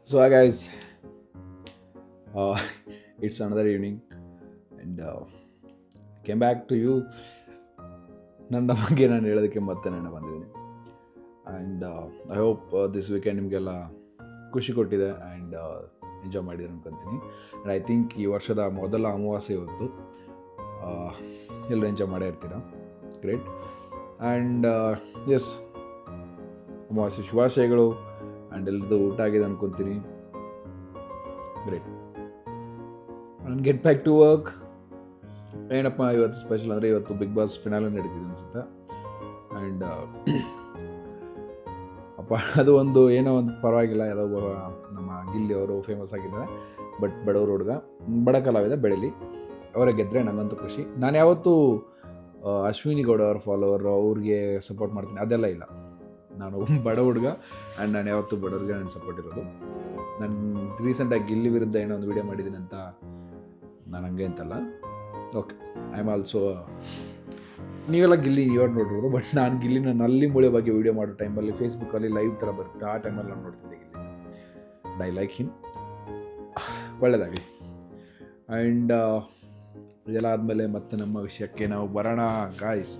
So, hi guys, uh, it's another evening, and came back to you. ನನ್ನ ಬಗ್ಗೆ ನಾನು ಹೇಳೋದಕ್ಕೆ ಮತ್ತೆ ನಾನು ಬಂದಿದ್ದೀನಿ. And I hope this weekend ನಿಮಗೆಲ್ಲ ಖುಷಿ ಕೊಟ್ಟಿದೆ ಆ್ಯಂಡ್ ಎಂಜಾಯ್ ಮಾಡಿದ್ರೆ ಅನ್ಕೊತೀನಿ. ಆ್ಯಂಡ್ ಐ ಥಿಂಕ್ ಈ ವರ್ಷದ ಮೊದಲ ಅಮಾವಾಸ್ಯೆ ಇವತ್ತು. ಎಲ್ಲರೂ ಎಂಜಾಯ್ ಮಾಡೇ ಇರ್ತೀರ. ಗ್ರೇಟ್. ಆ್ಯಂಡ್ ಎಸ್, ಅಮಾವಾಸ್ಯೆ ಶುಭಾಶಯಗಳು. ಆ್ಯಂಡ್ ಎಲ್ಲರದ್ದು ಊಟ ಆಗಿದೆ ಅನ್ಕೊತೀನಿ. Great. And get back to work. ಏನಪ್ಪ ಇವತ್ತು ಸ್ಪೆಷಲ್ ಅಂದರೆ ಇವತ್ತು ಬಿಗ್ ಬಾಸ್ ಫಿನಾಲೆ ನಡೀತಿದೆ ಅನಿಸುತ್ತೆ. ಆ್ಯಂಡ್ ಅಪ್ಪ ಅದು ಒಂದು ಏನೋ ಒಂದು ಪರವಾಗಿಲ್ಲ, ಯಾವುದೋ ನಮ್ಮ ಗಿಲ್ಲಿ ಅವರು ಫೇಮಸ್ ಆಗಿದ್ದಾರೆ. ಬಟ್ ಬಡವ್ರ ಹುಡುಗ, ಬಡ ಕಲಾವಿದ ಬೆಳೀಲಿ, ಅವರೇ ಗೆದ್ದರೆ ನನಗಂತೂ ಖುಷಿ. ನಾನು ಯಾವತ್ತೂ ಅಶ್ವಿನಿ ಗೌಡ ಅವ್ರ ಫಾಲೋವರ್, ಅವ್ರಿಗೆ ಸಪೋರ್ಟ್ ಮಾಡ್ತೀನಿ ಅದೆಲ್ಲ ಇಲ್ಲ. ನಾನು ಬಡ ಹುಡುಗ ಆ್ಯಂಡ್ ನಾನು ಯಾವತ್ತೂ ಬಡವ್ರಿಗೆ ನಾನು ಸಪೋರ್ಟ್ ಇರೋದು. ನಾನು ರೀಸೆಂಟಾಗಿ ಗಿಲ್ಲಿ ವಿರುದ್ಧ ಏನೋ ಒಂದು ವಿಡಿಯೋ ಮಾಡಿದ್ದೀನಿ ಅಂತ ನಾನು ಹಂಗೆ ಅಂತಲ್ಲ. ಓಕೆ, ಐ ಆಮ್ ಆಲ್ಸೋ, ನೀವೆಲ್ಲ ಗಿಲ್ಲಿ ಇವಾಗ ನೋಡಿರೋದು, ಬಟ್ ನಾನು ಗಿಲ್ಲಿನ ನಲ್ಲಿ ಮೂಳೆ ಬಗ್ಗೆ ವೀಡಿಯೋ ಮಾಡೋ ಟೈಮಲ್ಲಿ ಫೇಸ್ಬುಕ್ಕಲ್ಲಿ ಲೈವ್ ಥರ ಬರುತ್ತೆ, ಆ ಟೈಮಲ್ಲಿ ನಾನು ನೋಡ್ತಿದ್ದೆ ಗಿಲ್ಲಿ. I like him. ಒಳ್ಳೆಯದಾಗಲಿ. ಆ್ಯಂಡ್ ಇದೆಲ್ಲ ಆದಮೇಲೆ ಮತ್ತೆ ನಮ್ಮ ವಿಷಯಕ್ಕೆ ನಾವು ಬರೋಣ ಗಾಯ್ಸ್.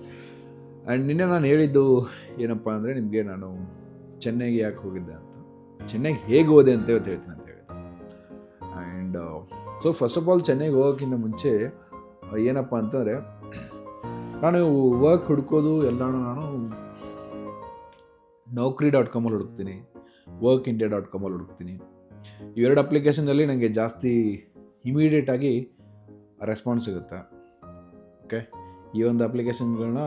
ಆ್ಯಂಡ್ ನಿನ್ನೆ ನಾನು ಹೇಳಿದ್ದು ಏನಪ್ಪ ಅಂದರೆ ನಿಮಗೆ, ನಾನು ಚೆನ್ನೈಗೆ ಯಾಕೆ ಹೋಗಿದ್ದೆ ಅಂತ, ಚೆನ್ನೈಗೆ ಹೇಗೆ ಹೋದೆ ಅಂತ ಇವತ್ತು ಹೇಳ್ತೀನಿ ಅಂತ ಹೇಳಿದೆ. And so first of all ಚೆನ್ನೈಗೆ ಹೋಗೋಕ್ಕಿಂತ ಮುಂಚೆ ಏನಪ್ಪ ಅಂತಂದರೆ, ನಾನು ವರ್ಕ್ ಹುಡ್ಕೋದು ಎಲ್ಲನೂ ನಾನು Naukri.com ಹುಡುಕ್ತೀನಿ, WorkIndia.com ಹುಡುಕ್ತೀನಿ. ಇವೆರಡು ಅಪ್ಲಿಕೇಶನಲ್ಲಿ ನನಗೆ ಜಾಸ್ತಿ ಇಮಿಡಿಯೇಟಾಗಿ ರೆಸ್ಪಾನ್ಸ್ ಸಿಗುತ್ತೆ. ಓಕೆ, ಈ ಒಂದು ಅಪ್ಲಿಕೇಶನ್ಗಳನ್ನ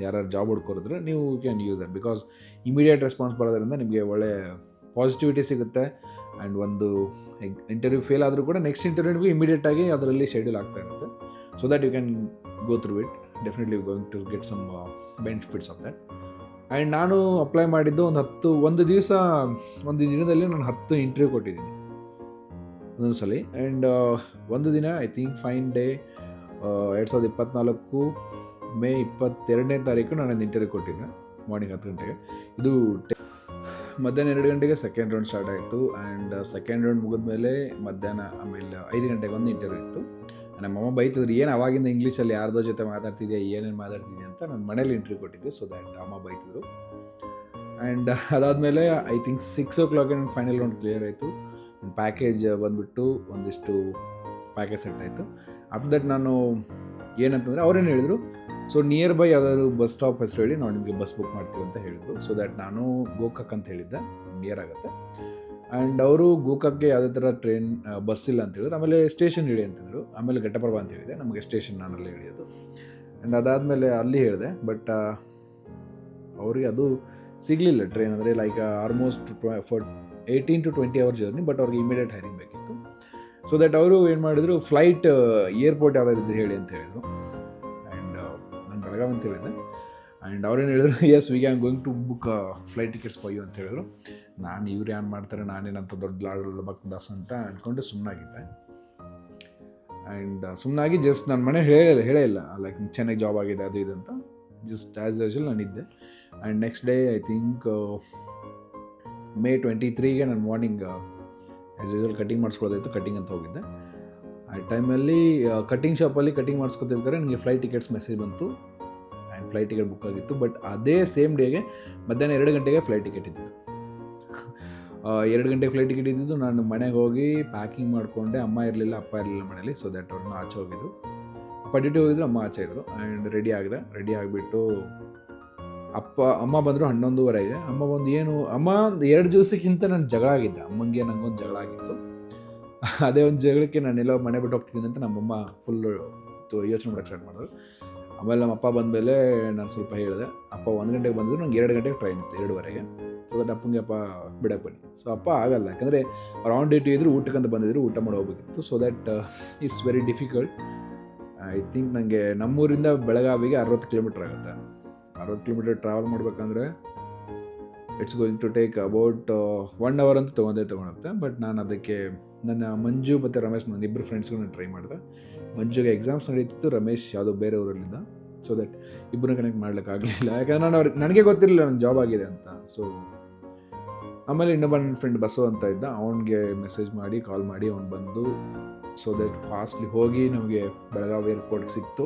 ಯಾರು ಜಾಬ್ ಹುಡ್ಕೋರಿದ್ರೆ ನೀವು can use that, because immediate response ಬರೋದ್ರಿಂದ ನಿಮಗೆ ಒಳ್ಳೆ ಪಾಸಿಟಿವಿಟಿ ಸಿಗುತ್ತೆ. ಆ್ಯಂಡ್ ಒಂದು ಇಂಟರ್ವ್ಯೂ ಫೇಲ್ ಆದರೂ ಕೂಡ ನೆಕ್ಸ್ಟ್ ಇಂಟರ್ವ್ಯೂಗೂ ಇಮಿಡಿಯೇಟಾಗಿ ಅದರಲ್ಲಿ ಶೆಡ್ಯೂಲ್ ಆಗ್ತಾ ಇರುತ್ತೆ. So that you can go through it. Definitely going to get some benefits of that. And ನಾನು ಅಪ್ಲೈ ಮಾಡಿದ್ದು ಒಂದು ದಿನದಲ್ಲಿ ನಾನು 10 ಇಂಟರ್ವ್ಯೂ ಕೊಟ್ಟಿದ್ದೀನಿ ಒಂದೊಂದು ಸಲ. ಆ್ಯಂಡ್ ಒಂದು ದಿನ I think fine day 2024 May 22ನೇ ತಾರೀಕು ನಾನು ಇಂಟರ್ವ್ಯೂ ಕೊಟ್ಟಿದ್ದೆ ಮಾರ್ನಿಂಗ್ 10 ಗಂಟೆಗೆ. ಇದು ಮಧ್ಯಾಹ್ನ 2 ಗಂಟೆಗೆ ಸೆಕೆಂಡ್ ರೌಂಡ್ ಸ್ಟಾರ್ಟ್ ಆಯಿತು. ಆ್ಯಂಡ್ ಸೆಕೆಂಡ್ ರೌಂಡ್ ಮುಗಿದ್ಮೇಲೆ ಮಧ್ಯಾಹ್ನ ಆಮೇಲೆ 5 ಗಂಟೆಗೆ ಒಂದು ಇಂಟರ್ವ್ಯೂ ಇತ್ತು. ನಮ್ಮಮ್ಮ ಬೈತಿದ್ರು, ಏನು ಅವಾಗಿಂದ ಇಂಗ್ಲೀಷಲ್ಲಿ ಯಾರ್ದೋ ಜೊತೆ ಮಾತಾಡ್ತಿದ್ಯಾ, ಏನೇನು ಮಾತಾಡ್ತಿದ್ಯಾ ಅಂತ. ನಾನು ಮನೇಲಿ ಇಂಟರ್ವ್ಯೂ ಕೊಟ್ಟಿದ್ದೆ, ಸೊ ದ್ಯಾಟ್ ಅಮ್ಮ ಬೈತಿದ್ರು. ಆ್ಯಂಡ್ ಅದಾದಮೇಲೆ ಐ ಥಿಂಕ್ 6 o'clock ನನ್ನ ಫೈನಲ್ ರೌಂಡ್ ಕ್ಲಿಯರ್ ಆಯಿತು. ಪ್ಯಾಕೇಜ್ ಬಂದುಬಿಟ್ಟು ಒಂದಿಷ್ಟು ಪ್ಯಾಕೇಜ್ ಸೆಟ್ ಆಯಿತು. ಆಫ್ಟರ್ ದಟ್ ನಾನು ಏನಂತಂದರೆ ಅವ್ರೇನು ಹೇಳಿದರು, ಸೊ ನಿಯರ್ ಬೈ ಯಾವುದಾದ್ರು ಬಸ್ ಸ್ಟಾಪ್ ಹೆಸರು ಹೇಳಿ ನಾವು ನಿಮಗೆ ಬಸ್ ಬುಕ್ ಮಾಡ್ತೀವಿ ಅಂತ ಹೇಳಿದರು. ಸೊ ದ್ಯಾಟ್ ನಾನು ಗೋಕಾಕ್ ಅಂತ ಹೇಳಿದ್ದೆ, ನಿಯರ್ ಆಗುತ್ತೆ. ಆ್ಯಂಡ್ ಅವರು ಗೋಕಾಕ್ಗೆ ಯಾವುದೇ ಥರ ಟ್ರೈನ್ ಬಸ್ ಇಲ್ಲ ಅಂತ ಹೇಳಿದ್ರು. ಆಮೇಲೆ ಸ್ಟೇಷನ್ ಇಳಿ ಅಂತಂದರು. ಆಮೇಲೆ ಘಟ್ಟಪ್ರಭಾ ಅಂತ ಹೇಳಿದೆ, ನಮಗೆ ಸ್ಟೇಷನ್ ನಾನಲ್ಲಿ ಇಳಿಯೋದು. ಆ್ಯಂಡ್ ಅದಾದಮೇಲೆ ಅಲ್ಲಿ ಹೇಳಿದೆ, ಬಟ್ ಅವ್ರಿಗೆ ಅದು ಸಿಗಲಿಲ್ಲ ಟ್ರೈನ್. ಅಂದರೆ like almost 18 to 20 hours journey, but ಅವ್ರಿಗೆ ಇಮಿಡಿಯೇಟ್ ಹೈರಿಂಗ್ ಬೇಕಿತ್ತು. ಸೊ ದ್ಯಾಟ್ ಅವರು ಏನು ಮಾಡಿದರು, ಫ್ಲೈಟ್ ಏರ್ಪೋರ್ಟ್ ಯಾವುದಾದ್ರು ಹೇಳಿ ಅಂತ ಹೇಳಿದರು. ಆ್ಯಂಡ್ ನಾನು ಬೆಳಗಾವಿ ಅಂತ ಹೇಳಿದೆ. ಆ್ಯಂಡ್ ಅವ್ರೇನು ಹೇಳಿದ್ರು, yes we can going to book flight tickets for you ಅಂತ ಹೇಳಿದ್ರು. ನಾನು ಇವ್ರು ಏನು ಮಾಡ್ತಾರೆ, ನಾನೇನಂತ ದೊಡ್ಡ ಲಾಡು ಭಕ್ತದಾಸ್ ಅಂತ ಅಂದ್ಕೊಂಡು ಸುಮ್ಮನಾಗಿದ್ದೆ. ಆ್ಯಂಡ್ ಸುಮ್ಮನಾಗಿ ಜಸ್ಟ್ ನನ್ನ ಮನೆ ಹೇಳೇ ಇಲ್ಲ, ಲೈಕ್ ಚೆನ್ನಾಗಿ ಜಾಬ್ ಆಗಿದೆ ಅದು ಇದು ಅಂತ. ಜಸ್ಟ್ ಆ್ಯಸ್ ಯೂಶುವಲ್ ನಾನಿದ್ದೆ. And next day I think May 23ಗೆ ನಾನು ಮಾರ್ನಿಂಗ್ ಆ್ಯಸ್ ಯೂಶುವಲ್ ಕಟಿಂಗ್ ಮಾಡಿಸ್ಕೊಳ್ಳೋದಾಯಿತು, ಕಟಿಂಗ್ ಅಂತ ಹೋಗಿದ್ದೆ. ಆ ಟೈಮಲ್ಲಿ ಕಟಿಂಗ್ ಶಾಪಲ್ಲಿ ಕಟಿಂಗ್ ಮಾಡಿಸ್ಕೊತಿರ್ಬೇಕಾದ್ರೆ ನನಗೆ ಫ್ಲೈಟ್ ಟಿಕೆಟ್ಸ್ ಮೆಸೇಜ್ ಬಂತು. ಆ್ಯಂಡ್ ಫ್ಲೈಟ್ ಟಿಕೆಟ್ ಬುಕ್ ಆಗಿತ್ತು. ಬಟ್ ಅದೇ ಸೇಮ್ ಡೇಗೆ ಮಧ್ಯಾಹ್ನ 2 ಗಂಟೆಗೆ ಫ್ಲೈಟ್ ಟಿಕೆಟ್ ಇದ್ದಿದ್ದು. 2 ಗಂಟೆಗೆ ಫ್ಲೈಟ್ ಟಿಕೆಟ್ ಇದ್ದಿದ್ದು. ನಾನು ಮನೆಗೆ ಹೋಗಿ ಪ್ಯಾಕಿಂಗ್ ಮಾಡಿಕೊಂಡೆ. ಅಮ್ಮ ಇರಲಿಲ್ಲ, ಅಪ್ಪ ಇರಲಿಲ್ಲ ಮನೇಲಿ. ಸೊ ದ್ಯಾಟ್ ಅವ್ರನ್ನ ಆಚೆ ಹೋಗಿದ್ರು, ಅಪ್ಪ ಡ್ಯೂಟಿ ಹೋಗಿದ್ರು, ಅಮ್ಮ ಆಚೆ ಇದ್ದರು. ಆ್ಯಂಡ್ ರೆಡಿ ಆಗಿಬಿಟ್ಟು ಅಮ್ಮ ಬಂದರು 11:30ಗೆ. ಅಮ್ಮ ಬಂದು ಅಮ್ಮ 2 ದಿವಸಕ್ಕಿಂತ ನಾನು ಜಗಳ ಆಗಿದ್ದೆ. ಅಮ್ಮಂಗೆ ನನಗೊಂದು ಜಗಳ ಆಗಿತ್ತು. ಅದೇ ಒಂದು ಜಗಳಕ್ಕೆ ನಾನೆಲ್ಲ ಮನೆ ಬಿಟ್ಟು ಹೋಗ್ತಿದ್ದೀನಿ ಅಂತ ನಮ್ಮಮ್ಮ ಫುಲ್ಲು ಯೋಚನೆ ಮಾಡೋಕ್ಕೆ ಸ್ಟಾರ್ಟ್ ಮಾಡಿದ್ರು. ಆಮೇಲೆ ನಮ್ಮ ಅಪ್ಪ ಬಂದಮೇಲೆ ನಾನು ಸ್ವಲ್ಪ ಹೇಳಿದೆ. ಅಪ್ಪ 1 ಗಂಟೆಗೆ ಬಂದಿದ್ರು, ನಂಗೆ 2 ಗಂಟೆಗೆ ಟ್ರೈನ್ ಇತ್ತು, 2:30ಗೆ. ಸೊ ದಟ್ ಅಪ್ಪಂಗೆ ಅಪ್ಪ ಬಿಡಕ್ಕೆ ಬನ್ನಿ. ಸೊ ಅಪ್ಪ ಆಗಲ್ಲ, ಯಾಕಂದರೆ ಅವ್ರು ಆನ್ ಡ್ಯೂಟಿ ಇದ್ದರು, ಊಟಕ್ಕಂತ ಬಂದಿದ್ರು, ಊಟ ಮಾಡಿ ಹೋಗ್ಬೇಕಿತ್ತು. So that it's very difficult. I think ನನಗೆ ನಮ್ಮೂರಿಂದ ಬೆಳಗಾವಿಗೆ 60 ಕಿಲೋಮೀಟ್ರ್ ಆಗುತ್ತೆ. 60 ಕಿಲೋಮೀಟರ್ ಟ್ರಾವೆಲ್ ಮಾಡಬೇಕಂದ್ರೆ it's going to take about 1 hour ಅಂತ ತೊಗೊಳುತ್ತೆ. ಬಟ್ ನಾನು ಅದಕ್ಕೆ ನನ್ನ ಮಂಜು ಮತ್ತು ರಮೇಶ್, ನನ್ನ ಇಬ್ಬರು ಫ್ರೆಂಡ್ಸ್ಗೂ ನಾನು ಟ್ರೈ ಮಾಡಿದೆ. ಮಂಜುಗೆ ಎಕ್ಸಾಮ್ಸ್ ನಡೀತಿತ್ತು, ರಮೇಶ್ ಯಾವುದೋ ಬೇರೆ ಊರಲ್ಲಿದ್ದ. ಸೊ ದಟ್ ಇಬ್ಬರನ್ನ ಕನೆಕ್ಟ್ ಮಾಡ್ಲಿಕ್ಕಾಗಲಿಲ್ಲ, ಯಾಕಂದರೆ ನನಗೆ ಗೊತ್ತಿರಲಿಲ್ಲ ನನಗೆ ಜಾಬ್ ಆಗಿದೆ ಅಂತ. ಸೊ ಆಮೇಲೆ ಇನ್ನೊಬ್ಬ ನನ್ನ ಫ್ರೆಂಡ್ ಬಸ್ಸು ಅಂತ ಇದ್ದ, ಅವ್ನಿಗೆ ಮೆಸೇಜ್ ಮಾಡಿ ಕಾಲ್ ಮಾಡಿ ಅವ್ನು ಬಂದು ಸೊ ದಟ್ ಫಾಸ್ಟ್ಲಿ ಹೋಗಿ ನಮಗೆ ಬೆಳಗಾವಿ ಏರ್ಪೋರ್ಟ್ಗೆ ಸಿಕ್ತು.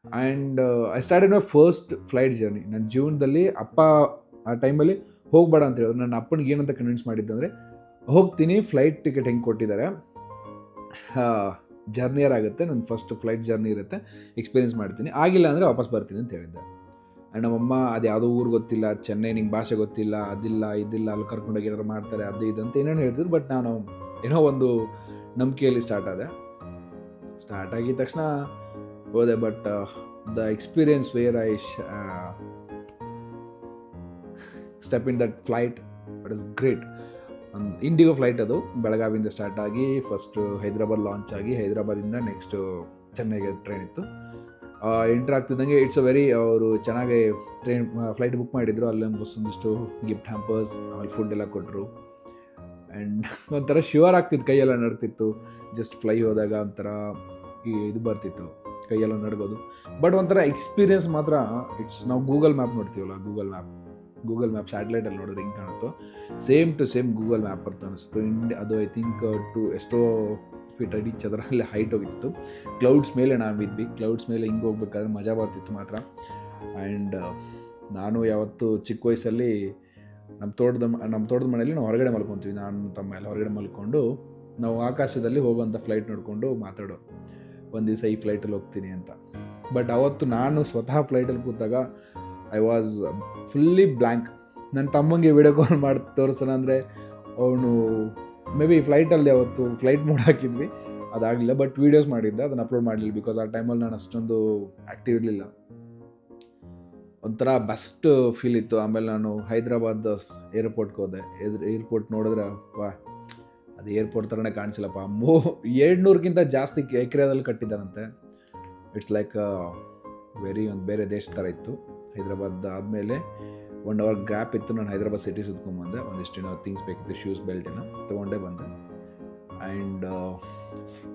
And I started my first flight journey. ನನ್ನ ಜೀವನದಲ್ಲಿ ಅಪ್ಪ ಆ ಟೈಮಲ್ಲಿ ಹೋಗಬೇಡ ಅಂತ ಹೇಳಿದ್ರು. ನನ್ನ ಅಪ್ಪನಿಗೆ ಏನಂತ ಕನ್ವಿನ್ಸ್ ಮಾಡಿದ್ದಂದರೆ, ಹೋಗ್ತೀನಿ, ಫ್ಲೈಟ್ ಟಿಕೆಟ್ ಹೆಂಗೆ ಕೊಟ್ಟಿದ್ದಾರೆ, ಜರ್ನಿಯರ್ ಆಗುತ್ತೆ, ನನ್ನ ಫಸ್ಟ್ ಫ್ಲೈಟ್ ಜರ್ನಿ ಇರುತ್ತೆ, ಎಕ್ಸ್ಪೀರಿಯೆನ್ಸ್ ಮಾಡ್ತೀನಿ, ಆಗಿಲ್ಲ ಅಂದರೆ ವಾಪಸ್ ಬರ್ತೀನಿ ಅಂತ ಹೇಳಿದ್ದೆ. ಆ್ಯಂಡ್ ನಮ್ಮಮ್ಮ ಅದು ಯಾವುದೋ ಊರು ಗೊತ್ತಿಲ್ಲ, ಚೆನ್ನೈ, ನಿಂಗೆ ಭಾಷೆ ಗೊತ್ತಿಲ್ಲ, ಅದಿಲ್ಲ ಇದಿಲ್ಲ, ಅಲ್ಲಿ ಕರ್ಕೊಂಡೋಗಿ ಏನಾರು ಮಾಡ್ತಾರೆ, ಅದು ಇದು ಅಂತ ಏನೇನು ಹೇಳ್ತಿದ್ರು. ಬಟ್ ನಾನು ಏನೋ ಒಂದು ನಂಬಿಕೆಯಲ್ಲಿ ಸ್ಟಾರ್ಟ್ ಆಗಿದ ತಕ್ಷಣ ಹೋದೆ. But the experience where I step in that flight, it is great. IndiGo flight ಅದು, ಬೆಳಗಾವಿಯಿಂದ ಸ್ಟಾರ್ಟ್ ಆಗಿ ಫಸ್ಟು ಹೈದ್ರಾಬಾದ್ ಲಾಂಚ್ ಆಗಿ ಹೈದ್ರಾಬಾದಿಂದ ನೆಕ್ಸ್ಟು ಚೆನ್ನೈಗೆ ಟ್ರೈನ್ ಇತ್ತು. ಎಂಟ್ರ್ ಆಗ್ತಿದ್ದಂಗೆ ಇಟ್ಸ್ ಅ ವೆರಿ, ಅವರು ಚೆನ್ನಾಗಿ ಫ್ಲೈಟ್ ಬುಕ್ ಮಾಡಿದ್ರು. ಅಲ್ಲೊಂದು ಒಂದಿಷ್ಟು ಗಿಫ್ಟ್ ಹ್ಯಾಂಪರ್ಸ್, ಆಮೇಲೆ ಫುಡ್ ಎಲ್ಲ ಕೊಟ್ಟರು. ಆ್ಯಂಡ್ ಒಂಥರ ಶ್ಯೂರ್ ಆಗ್ತಿತ್ತು, ಕೈಯೆಲ್ಲ ನಡ್ತಿತ್ತು. ಜಸ್ಟ್ ಫ್ಲೈ ಹೋದಾಗ ಒಂಥರ ಇದು ಬರ್ತಿತ್ತು, ಕೈಯೆಲ್ಲ ನಡ್ಗೋದು. ಬಟ್ ಒಂಥರ ಎಕ್ಸ್ಪೀರಿಯನ್ಸ್ ಮಾತ್ರ ನಾವು ಗೂಗಲ್ ಮ್ಯಾಪ್ ನೋಡ್ತೀವಲ್ಲ, ಗೂಗಲ್ ಮ್ಯಾಪ್ ಸ್ಯಾಟಲೈಟಲ್ಲಿ ನೋಡಿದ್ರೆ ಹಿಂಗೆ ಕಾಣುತ್ತೋ, same to same Google map ಅಂತ ಅನಿಸ್ತು. ಅದು ಐ ಥಿಂಕ್ ಎಷ್ಟೋ ಫೀಟ್ ರೀಚ್ ಅದರಲ್ಲಿ ಹೈಟ್ ಹೋಗಿತ್ತು. ಕ್ಲೌಡ್ಸ್ ಮೇಲೆ ನಾವಿದ್ವಿ, ಕ್ಲೌಡ್ಸ್ ಮೇಲೆ ಹಿಂಗೆ ಹೋಗ್ಬೇಕಾದ್ರೆ ಮಜಾ ಬರ್ತಿತ್ತು ಮಾತ್ರ. ಆ್ಯಂಡ್ ನಾನು ಯಾವತ್ತು ಚಿಕ್ಕ ವಯಸ್ಸಲ್ಲಿ ನಮ್ಮ ತೋಟದ ಮನೆಯಲ್ಲಿ ನಾವು ಹೊರಗಡೆ ಮಲ್ಕೊತೀವಿ, ನಾನು ತಮ್ಮ ಎಲ್ಲ ಹೊರಗಡೆ ಮಲ್ಕೊಂಡು ನಾವು ಆಕಾಶದಲ್ಲಿ ಹೋಗುವಂಥ ಫ್ಲೈಟ್ ನೋಡಿಕೊಂಡು ಮಾತಾಡೋರು, ಒಂದು ದಿವಸ ಈ ಫ್ಲೈಟಲ್ಲಿ ಹೋಗ್ತೀನಿ ಅಂತ. ಬಟ್ ಅವತ್ತು ನಾನು ಸ್ವತಃ ಫ್ಲೈಟಲ್ಲಿ ಕೂತಾಗ ಐ ವಾಸ್ ಫುಲ್ಲಿ ಬ್ಲ್ಯಾಂಕ್. ನನ್ನ ತಮ್ಮಂಗೆ ವಿಡಿಯೋ ಕಾಲ್ ಮಾಡಿ ತೋರಿಸೋಣ ಅಂದರೆ ಅವನು ಮೇ ಬಿ ಫ್ಲೈಟಲ್ಲಿ ಅವತ್ತು ಫ್ಲೈಟ್ ಮೋಡ್ ಹಾಕಿದ್ವಿ, ಅದಾಗಲಿಲ್ಲ. ಬಟ್ ವೀಡಿಯೋಸ್ ಮಾಡಿದ್ದೆ, ಅದನ್ನು ಅಪ್ಲೋಡ್ ಮಾಡಲಿಲ್ಲ, ಬಿಕಾಸ್ ಆ ಟೈಮಲ್ಲಿ ನಾನು ಅಷ್ಟೊಂದು ಆ್ಯಕ್ಟಿವ್ ಇರಲಿಲ್ಲ. ಒಂಥರ ಬೆಸ್ಟ್ ಫೀಲ್ ಇತ್ತು. ಆಮೇಲೆ ನಾನು ಹೈದ್ರಾಬಾದ್ ಏರ್ಪೋರ್ಟ್ಗೆ ಹೋದೆ. ಏರ್ಪೋರ್ಟ್ ನೋಡಿದ್ರೆ ಅದು ಏರ್ಪೋರ್ಟ್ ಥರನೇ ಕಾಣಿಸಿಲ್ಲಪ್ಪ. 700ಕ್ಕಿಂತ ಜಾಸ್ತಿ ಎಕರೆದಲ್ಲಿ ಕಟ್ಟಿದ್ದಾರಂತೆ. ಇಟ್ಸ್ ಲೈಕ್ ಒಂದು ಬೇರೆ ದೇಶ ಥರ ಇತ್ತು. ಹೈದ್ರಾಬಾದ್ ಆದಮೇಲೆ 1 hour ಗ್ಯಾಪ್ ಇತ್ತು. ನಾನು ಹೈದ್ರಾಬಾದ್ ಸಿಟಿ ಸುತ್ಕೊಂಡ್ಬಂದೆ. ಒಂದಿಷ್ಟು ಥಿಂಗ್ಸ್ ಬೇಕಿತ್ತು, ಶೂಸ್ ಬೆಲ್ಟ್ ಎಲ್ಲ ತೊಗೊಂಡೇ ಬಂದೆ. ಆ್ಯಂಡ್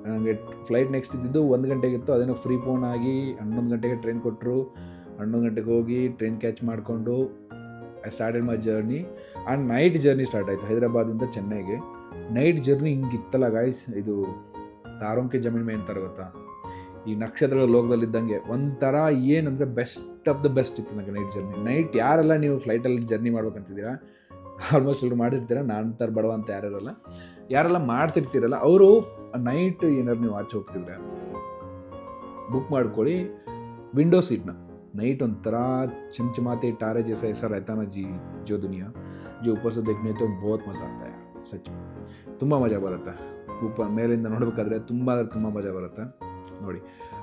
ನನಗೆ ಫ್ಲೈಟ್ ನೆಕ್ಸ್ಟ್ ಇದ್ದಿದ್ದು 1 ಗಂಟೆಗಿತ್ತು. ಅದೇನೋ ಫ್ರೀ ಫೋನ್ ಆಗಿ 11 ಗಂಟೆಗೆ ಟ್ರೈನ್ ಕೊಟ್ಟರು. 11 ಗಂಟೆಗೆ ಹೋಗಿ ಟ್ರೈನ್ ಕ್ಯಾಚ್ ಮಾಡಿಕೊಂಡು I started my journey. And night journey start ಆಯಿತು ಹೈದ್ರಾಬಾದಿಂದ ಚೆನ್ನೈಗೆ. ನೈಟ್ ಜರ್ನಿ ಹಿಂಗಿತ್ತಲ್ಲ ಗಾಯ್ಸ್, ಇದು ತಾರೋಂಕೆ ಜಮೀನ್ ಮೇ ಅಂತಾರೆ ಗೊತ್ತಾ, ಈ ನಕ್ಷತ್ರಗಳ ಲೋಕದಲ್ಲಿದ್ದಂಗೆ ಒಂಥರ. ಏನಂದರೆ ಬೆಸ್ಟ್ ಆಫ್ ದ ಬೆಸ್ಟ್ ಇತ್ತು ನನಗೆ ನೈಟ್ ಜರ್ನಿ. ನೈಟ್ ಯಾರೆಲ್ಲ ನೀವು ಫ್ಲೈಟಲ್ಲಿ ಜರ್ನಿ ಮಾಡ್ಬೇಕಂತಿದ್ದೀರಾ, ಆಲ್ಮೋಸ್ಟ್ ಎಲ್ಲರೂ ಮಾಡಿರ್ತೀರ, ನಾನು ಥರ ಬಡವ ಅಂತ ಯಾರೆಲ್ಲ ಮಾಡ್ತಿರ್ತೀರಲ್ಲ, ಅವರು ನೈಟ್ ಏನಾದ್ರು ನೀವು ಆಚೆ ಹೋಗ್ತಿದ್ರೆ ಬುಕ್ ಮಾಡ್ಕೊಳ್ಳಿ ವಿಂಡೋ ಸೀಟ್ನ. ನೈಟ್ ಒಂಥರ चमचमाते तारे जैसा ऐसा रहता ना जी, जो दुनिया जो ऊपर से देखने तो बहुत मज़ा आता है ಸಚ್. ತುಂಬ ಮಜಾ ಬರುತ್ತೆ ಮೇಲಿಂದ ನೋಡಬೇಕಾದ್ರೆ, ತುಂಬ ಮಜಾ ಬರುತ್ತೆ ನೋಡಿ.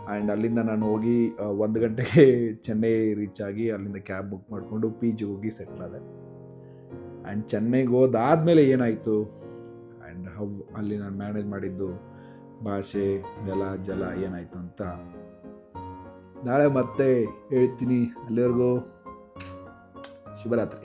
ಆ್ಯಂಡ್ ಅಲ್ಲಿಂದ ನಾನು ಹೋಗಿ 1 ಗಂಟೆಗೆ ಚೆನ್ನೈ ರೀಚ್ ಆಗಿ ಅಲ್ಲಿಂದ ಕ್ಯಾಬ್ ಬುಕ್ ಮಾಡಿಕೊಂಡು PG ಹೋಗಿ ಸೆಟ್ಲ್ ಆದೆ. ಆ್ಯಂಡ್ ಚೆನ್ನೈಗೆ ಹೋದಾದ್ಮೇಲೆ ಏನಾಯಿತು ಆ್ಯಂಡ್ ಅಲ್ಲಿ ನಾನು ಮ್ಯಾನೇಜ್ ಮಾಡಿದ್ದು ಭಾಷೆ, ನೆಲ, ಜಲ ಏನಾಯಿತು ಅಂತ ನಾಳೆ ಮತ್ತೆ ಹೇಳ್ತೀನಿ. ಅಲ್ಲಿವರೆಗೂ ಶುಭರಾತ್ರಿ.